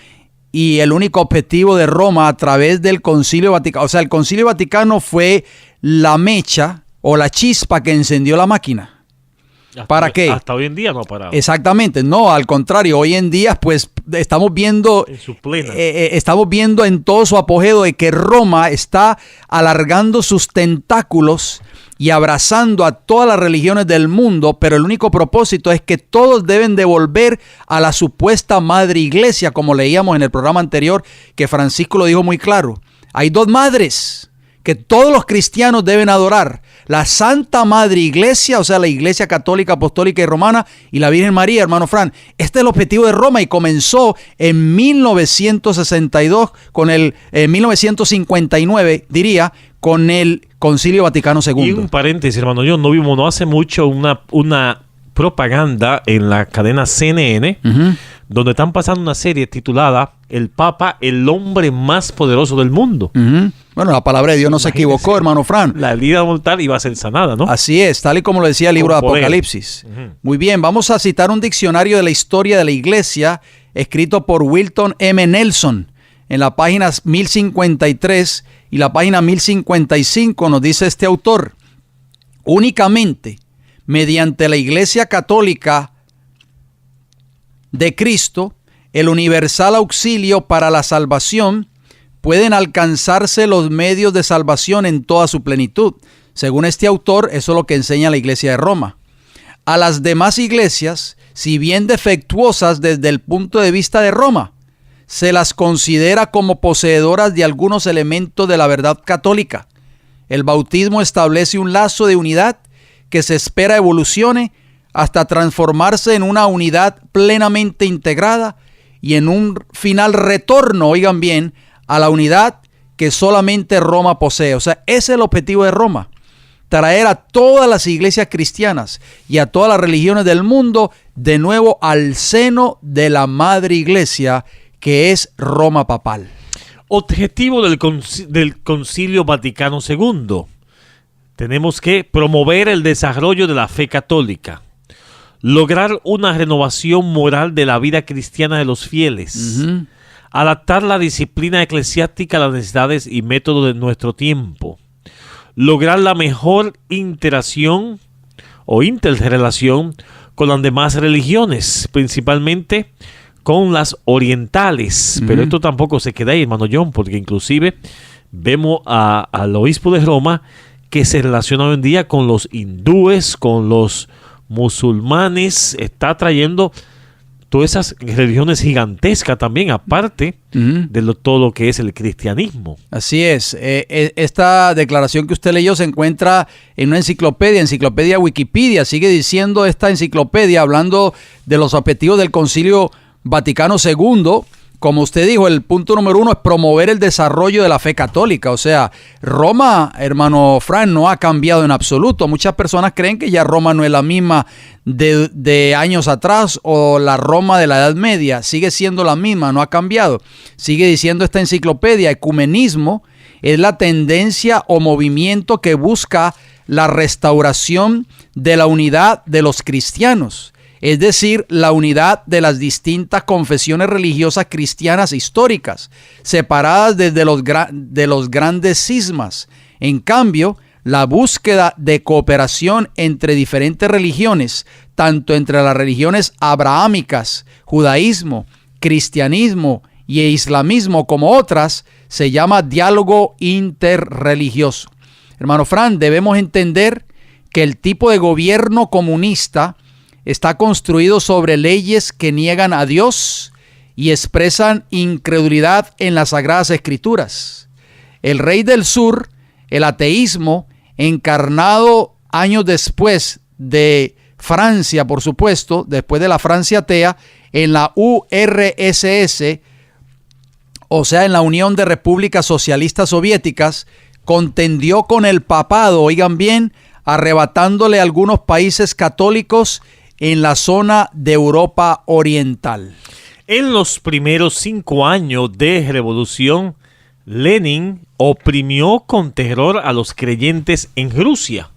y el único objetivo de Roma a través del Concilio Vaticano, o sea, el Concilio Vaticano fue la mecha o la chispa que encendió la máquina. ¿Para qué? Hasta hoy en día no ha parado. Exactamente, no, al contrario, hoy en día pues estamos viendo en su plena. Estamos viendo en todo su apogeo de que Roma está alargando sus tentáculos y abrazando a todas las religiones del mundo, pero el único propósito es que todos deben de volver a la supuesta madre iglesia, como leíamos en el programa anterior, que Francisco lo dijo muy claro. Hay 2 madres que todos los cristianos deben adorar: la Santa Madre Iglesia, o sea, la Iglesia Católica, Apostólica y Romana, y la Virgen María, hermano Fran. Este es el objetivo de Roma y comenzó en 1962 con el 1959, diría, con el Concilio Vaticano II. Y un paréntesis, hermano, yo no vimos no hace mucho una propaganda en la cadena CNN, donde están pasando una serie titulada El Papa, el hombre más poderoso del mundo. Bueno, la palabra de Dios no se equivocó, hermano Fran. La herida mortal iba a ser sanada, ¿no? Así es, tal y como lo decía el libro de Apocalipsis. Muy bien, vamos a citar un diccionario de la historia de la iglesia escrito por Wilton M. Nelson en la página 1053 y la página 1055. Nos dice este autor: únicamente mediante la Iglesia Católica de Cristo, el universal auxilio para la salvación, pueden alcanzarse los medios de salvación en toda su plenitud. Según este autor, eso es lo que enseña la Iglesia de Roma. A las demás iglesias si bien defectuosas desde el punto de vista de Roma, se las considera como poseedoras de algunos elementos de la verdad católica. El bautismo establece un lazo de unidad que se espera evolucione hasta transformarse en una unidad plenamente integrada y en un final retorno, oigan bien, a la unidad que solamente Roma posee. O sea, ese es el objetivo de Roma: traer a todas las iglesias cristianas y a todas las religiones del mundo de nuevo al seno de la madre iglesia, que es Roma papal. Objetivo del Concilio Vaticano II. Tenemos que promover el desarrollo de la fe católica, lograr una renovación moral de la vida cristiana de los fieles, adaptar la disciplina eclesiástica a las necesidades y métodos de nuestro tiempo, lograr la mejor interacción o interrelación con las demás religiones, principalmente con las orientales. Pero esto tampoco se queda ahí, hermano John, porque inclusive vemos al obispo de Roma que se relaciona hoy en día con los hindúes, con los musulmanes, está trayendo todas esas religiones gigantescas también, aparte de todo lo que es el cristianismo. Así es. Esta declaración que usted leyó se encuentra en una enciclopedia Wikipedia. Sigue diciendo esta enciclopedia, hablando de los objetivos del Concilio Vaticano II. Como usted dijo, el punto número 1 es promover el desarrollo de la fe católica. O sea, Roma, hermano Fran, no ha cambiado en absoluto. Muchas personas creen que ya Roma no es la misma de años atrás o la Roma de la Edad Media. Sigue siendo la misma, no ha cambiado. Sigue diciendo esta enciclopedia: ecumenismo es la tendencia o movimiento que busca la restauración de la unidad de los cristianos. Es decir, la unidad de las distintas confesiones religiosas cristianas históricas, separadas desde los grandes cismas. En cambio, la búsqueda de cooperación entre diferentes religiones, tanto entre las religiones abrahámicas, judaísmo, cristianismo y islamismo como otras, se llama diálogo interreligioso. Hermano Fran, debemos entender que el tipo de gobierno comunista está construido sobre leyes que niegan a Dios y expresan incredulidad en las Sagradas Escrituras. El rey del sur, el ateísmo, encarnado años después de Francia, por supuesto, después de la Francia atea, en la URSS, o sea, en la Unión de Repúblicas Socialistas Soviéticas, contendió con el papado, oigan bien, arrebatándole a algunos países católicos en la zona de Europa Oriental. En los primeros 5 años de revolución, Lenin oprimió con terror a los creyentes en Rusia.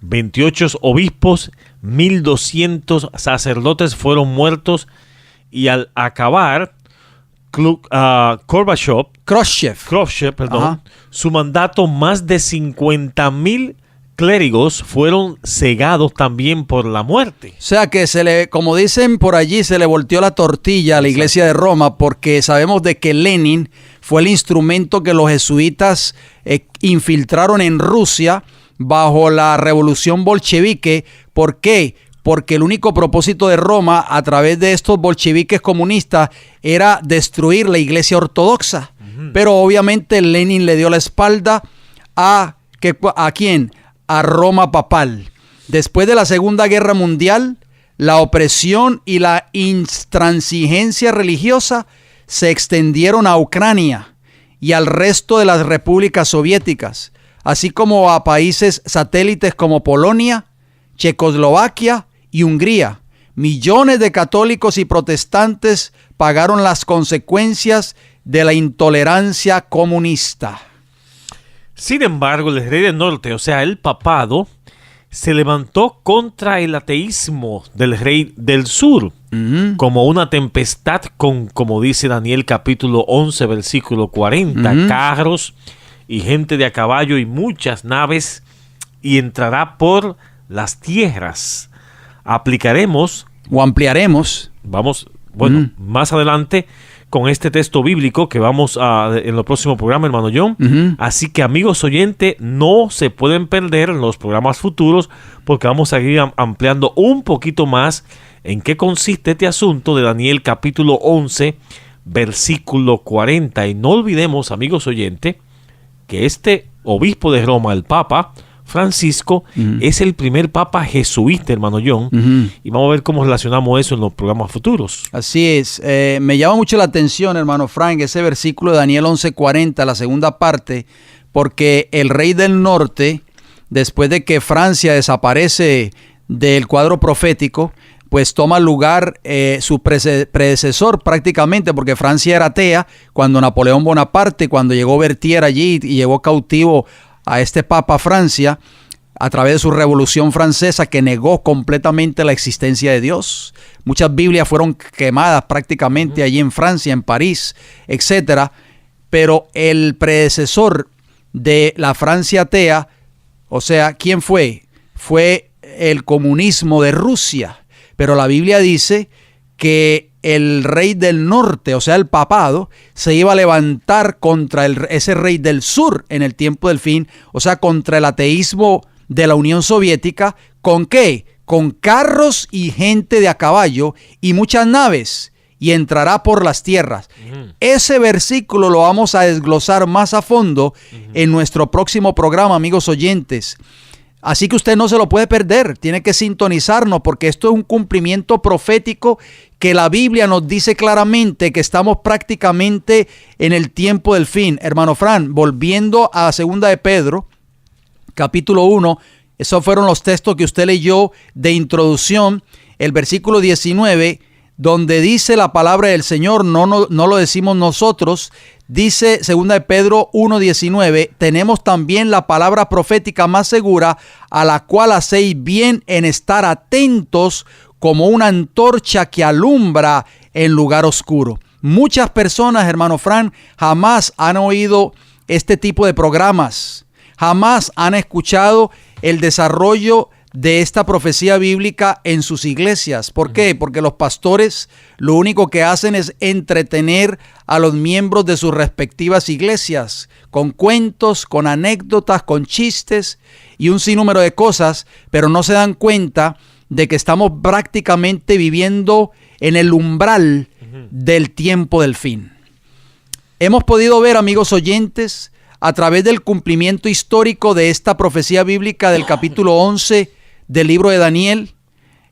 28 obispos, 1.200 sacerdotes fueron muertos y al acabar Khrushchev, su mandato, más de 50,000 clérigos fueron cegados también por la muerte. O sea que como dicen por allí, se le volteó la tortilla a la iglesia de Roma, porque sabemos de que Lenin fue el instrumento que los jesuitas infiltraron en Rusia bajo la revolución bolchevique. ¿Por qué? Porque el único propósito de Roma, a través de estos bolcheviques comunistas, era destruir la iglesia ortodoxa. Pero obviamente Lenin le dio la espalda ¿a quién? A Roma papal. Después de la Segunda Guerra Mundial, la opresión y la intransigencia religiosa se extendieron a Ucrania y al resto de las repúblicas soviéticas, así como a países satélites como Polonia, Checoslovaquia y Hungría. Millones de católicos y protestantes pagaron las consecuencias de la intolerancia comunista. Sin embargo, el rey del norte, o sea, el papado, se levantó contra el ateísmo del rey del sur, como una tempestad como dice Daniel capítulo 11, versículo 40, carros y gente de a caballo y muchas naves, y entrará por las tierras. Ampliaremos, más adelante, con este texto bíblico que vamos a en el próximo programa, hermano John. Así que, amigos oyentes, no se pueden perder los programas futuros, porque vamos a ir ampliando un poquito más en qué consiste este asunto de Daniel capítulo 11, versículo 40. Y no olvidemos, amigos oyentes, que este obispo de Roma, el Papa Francisco, es el primer papa jesuita, hermano John, y vamos a ver cómo relacionamos eso en los programas futuros. Así es. Me llama mucho la atención, hermano Frank, ese versículo de Daniel 11:40, la segunda parte, porque el rey del norte, después de que Francia desaparece del cuadro profético, pues toma lugar su predecesor prácticamente, porque Francia era atea cuando Napoleón Bonaparte, cuando llegó Berthier allí y llevó cautivo a este Papa Francia a través de su Revolución Francesa, que negó completamente la existencia de Dios. Muchas Biblias fueron quemadas prácticamente allí en Francia, en París, etcétera. Pero el predecesor de la Francia atea, o sea, ¿quién fue? Fue el comunismo de Rusia. Pero la Biblia dice que el rey del norte, o sea, el papado, se iba a levantar contra ese rey del sur en el tiempo del fin, o sea, contra el ateísmo de la Unión Soviética. ¿Con qué? Con carros y gente de a caballo y muchas naves, y entrará por las tierras. Ese versículo lo vamos a desglosar más a fondo en nuestro próximo programa, amigos oyentes. Así que usted no se lo puede perder, tiene que sintonizarnos, porque esto es un cumplimiento profético que la Biblia nos dice claramente que estamos prácticamente en el tiempo del fin. Hermano Fran, volviendo a 2 de Pedro, capítulo 1, esos fueron los textos que usted leyó de introducción, el versículo 19, donde dice la palabra del Señor, no lo decimos nosotros. Dice 2 de Pedro 1:19, tenemos también la palabra profética más segura, a la cual hacéis bien en estar atentos como una antorcha que alumbra en lugar oscuro. Muchas personas, hermano Fran, jamás han oído este tipo de programas, jamás han escuchado el desarrollo de esta profecía bíblica en sus iglesias. ¿Por qué? Porque los pastores lo único que hacen es entretener a los miembros de sus respectivas iglesias con cuentos, con anécdotas, con chistes y un sinnúmero de cosas, pero no se dan cuenta de que estamos prácticamente viviendo en el umbral del tiempo del fin. Hemos podido ver, amigos oyentes, a través del cumplimiento histórico de esta profecía bíblica del capítulo 11 del libro de Daniel,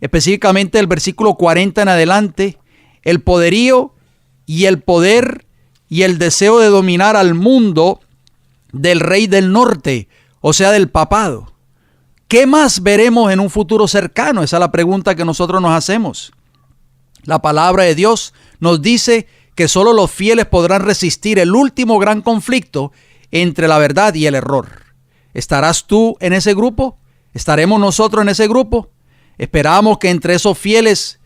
específicamente el versículo 40 en adelante, el poderío y el poder y el deseo de dominar al mundo del rey del norte, o sea, del papado. ¿Qué más veremos en un futuro cercano? Esa es la pregunta que nosotros nos hacemos. La palabra de Dios nos dice que solo los fieles podrán resistir el último gran conflicto entre la verdad y el error. ¿Estarás tú en ese grupo? ¿Estaremos nosotros en ese grupo? Esperamos que entre esos fieles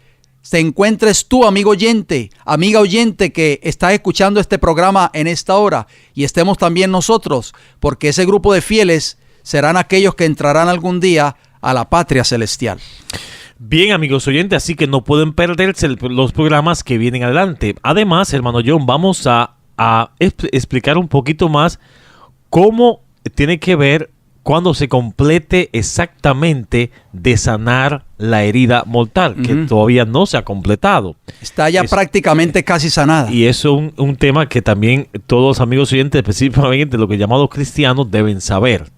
te encuentres tú, amigo oyente, amiga oyente que estás escuchando este programa en esta hora, y estemos también nosotros, porque ese grupo de fieles serán aquellos que entrarán algún día a la patria celestial. Bien, amigos oyentes, así que no pueden perderse los programas que vienen adelante. Además, hermano John, vamos a explicar un poquito más cómo tiene que ver cuando se complete exactamente de sanar la herida mortal, que todavía no se ha completado. Está ya prácticamente casi sanada. Y eso es un tema que también todos los amigos oyentes, específicamente los que llamados cristianos, deben saber.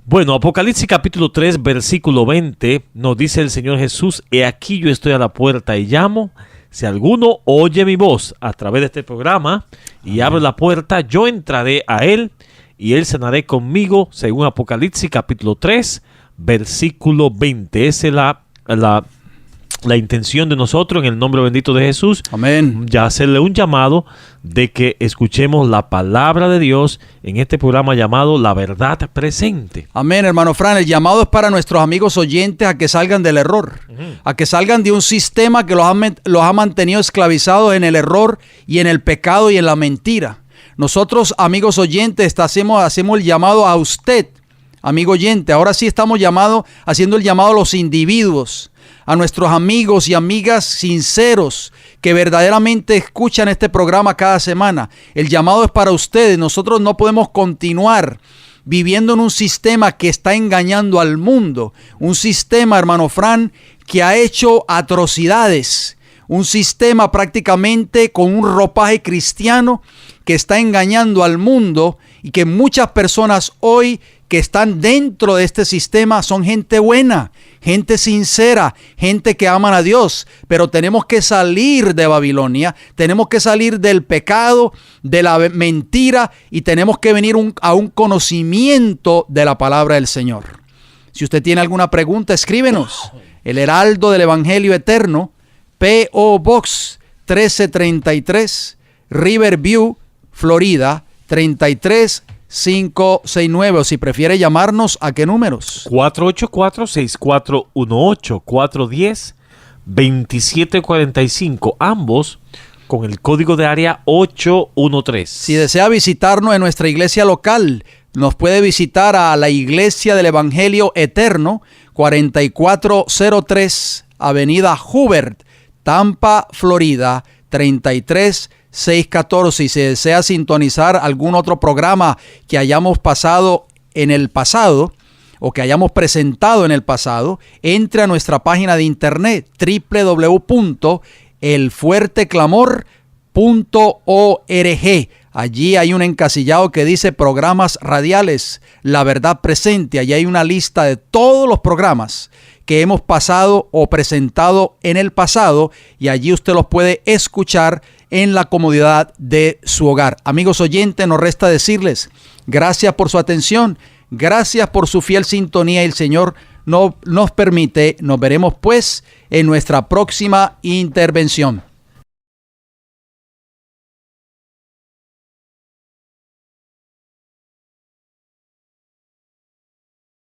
Bueno, Apocalipsis capítulo 3, versículo 20, nos dice el Señor Jesús: he aquí yo estoy a la puerta y llamo. Si alguno oye mi voz a través de este programa y abre la puerta, yo entraré a él y él cenaré conmigo, según Apocalipsis capítulo 3, versículo 20. Esa es la intención de nosotros, en el nombre bendito de Jesús. Amén. Ya hacerle un llamado de que escuchemos la palabra de Dios en este programa llamado La Verdad Presente. Amén, hermano Fran. El llamado es para nuestros amigos oyentes a que salgan del error, a que salgan de un sistema que los ha mantenido esclavizados en el error y en el pecado y en la mentira. Nosotros, amigos oyentes, hacemos el llamado a usted, amigo oyente. Ahora sí estamos haciendo el llamado a los individuos, a nuestros amigos y amigas sinceros que verdaderamente escuchan este programa cada semana. El llamado es para ustedes. Nosotros no podemos continuar viviendo en un sistema que está engañando al mundo. Un sistema, hermano Fran, que ha hecho atrocidades. Un sistema prácticamente con un ropaje cristiano que está engañando al mundo, y que muchas personas hoy que están dentro de este sistema son gente buena, gente sincera, gente que aman a Dios. Pero tenemos que salir de Babilonia, tenemos que salir del pecado, de la mentira, y tenemos que venir a un conocimiento de la palabra del Señor. Si usted tiene alguna pregunta, escríbenos. El Heraldo del Evangelio Eterno, P.O. Box 1333, Riverview, Florida 33569. O si prefiere llamarnos, ¿a qué números? 484-6418, 410-2745, ambos con el código de área 813. Si desea visitarnos en nuestra iglesia local, nos puede visitar a la Iglesia del Evangelio Eterno, 4403 Avenida Hubert, Tampa, Florida 33614. Y si desea sintonizar algún otro programa que hayamos pasado en el pasado o que hayamos presentado en el pasado, entre a nuestra página de internet www.elfuerteclamor.org. Allí hay un encasillado que dice programas radiales, La Verdad Presente. Allí hay una lista de todos los programas que hemos pasado o presentado en el pasado, y allí usted los puede escuchar en la comodidad de su hogar. Amigos oyentes, nos resta decirles gracias por su atención, gracias por su fiel sintonía, y el Señor nos permite. Nos veremos pues en nuestra próxima intervención.